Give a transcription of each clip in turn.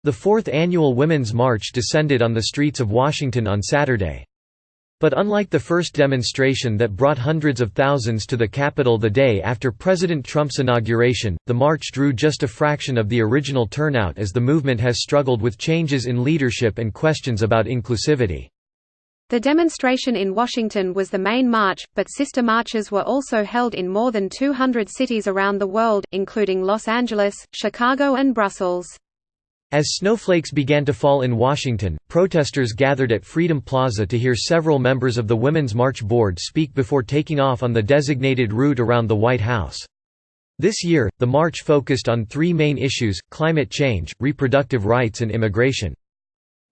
The fourth annual Women's March descended on the streets of Washington on Saturday. But unlike the first demonstration that brought hundreds of thousands to the Capitol the day after President Trump's inauguration, the march drew just a fraction of the original turnout as the movement has struggled with changes in leadership and questions about inclusivity. The demonstration in Washington was the main march, but sister marches were also held in more than 200 cities around the world, including Los Angeles, Chicago and Brussels. As snowflakes began to fall in Washington, protesters gathered at Freedom Plaza to hear several members of the Women's March Board speak before taking off on the designated route around the White House. This year, the march focused on three main issues: climate change, reproductive rights and immigration.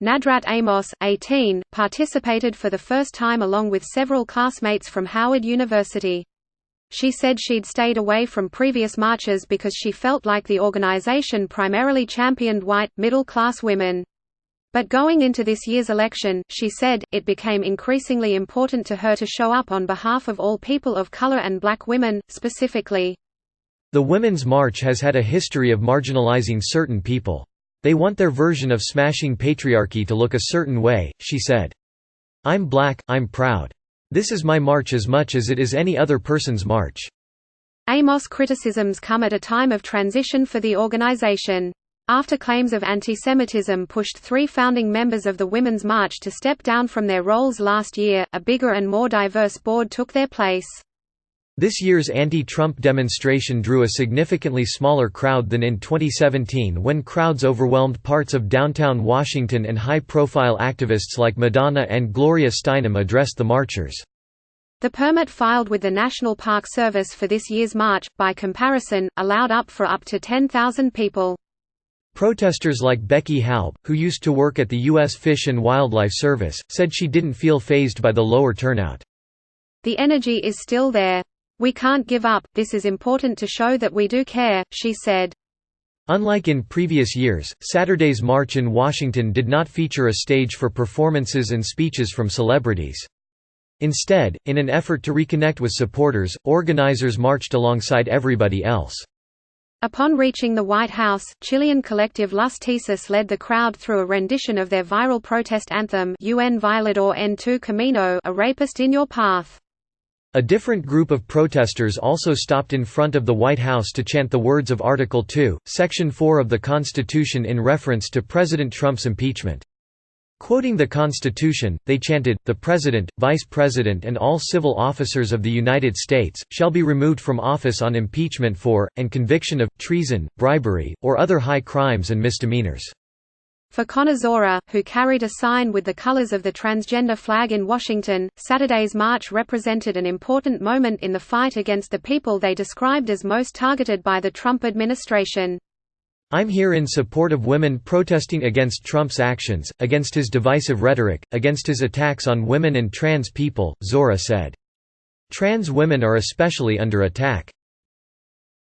Nadrat Amos, 18, participated for the first time along with several classmates from Howard University. She said she'd stayed away from previous marches because she felt like the organization primarily championed white, middle-class women. But going into this year's election, she said, it became increasingly important to her to show up on behalf of all people of color and black women, specifically. The Women's March has had a history of marginalizing certain people. They want their version of smashing patriarchy to look a certain way, she said. I'm black, I'm proud. This is my march as much as it is any other person's march. Amos' criticisms come at a time of transition for the organization. After claims of anti-Semitism pushed three founding members of the Women's March to step down from their roles last year, a bigger and more diverse board took their place. This year's anti-Trump demonstration drew a significantly smaller crowd than in 2017 when crowds overwhelmed parts of downtown Washington and high-profile activists like Madonna and Gloria Steinem addressed the marchers. The permit filed with the National Park Service for this year's march, by comparison, allowed for up to 10,000 people. Protesters like Becky Halb, who used to work at the U.S. Fish and Wildlife Service, said she didn't feel fazed by the lower turnout. The energy is still there. We can't give up, this is important to show that we do care, she said. Unlike in previous years, Saturday's march in Washington did not feature a stage for performances and speeches from celebrities. Instead, in an effort to reconnect with supporters, organizers marched alongside everybody else. Upon reaching the White House, Chilean collective Los Tesis led the crowd through a rendition of their viral protest anthem Un violador en tu camino, a rapist in your path. A different group of protesters also stopped in front of the White House to chant the words of Article 2, Section 4 of the Constitution in reference to President Trump's impeachment. Quoting the Constitution, they chanted, "The President, Vice President and all civil officers of the United States, shall be removed from office on impeachment for, and conviction of, treason, bribery, or other high crimes and misdemeanors." For Conor Zora, who carried a sign with the colors of the transgender flag in Washington, Saturday's march represented an important moment in the fight against the people they described as most targeted by the Trump administration. "I'm here in support of women protesting against Trump's actions, against his divisive rhetoric, against his attacks on women and trans people," Zora said. "Trans women are especially under attack.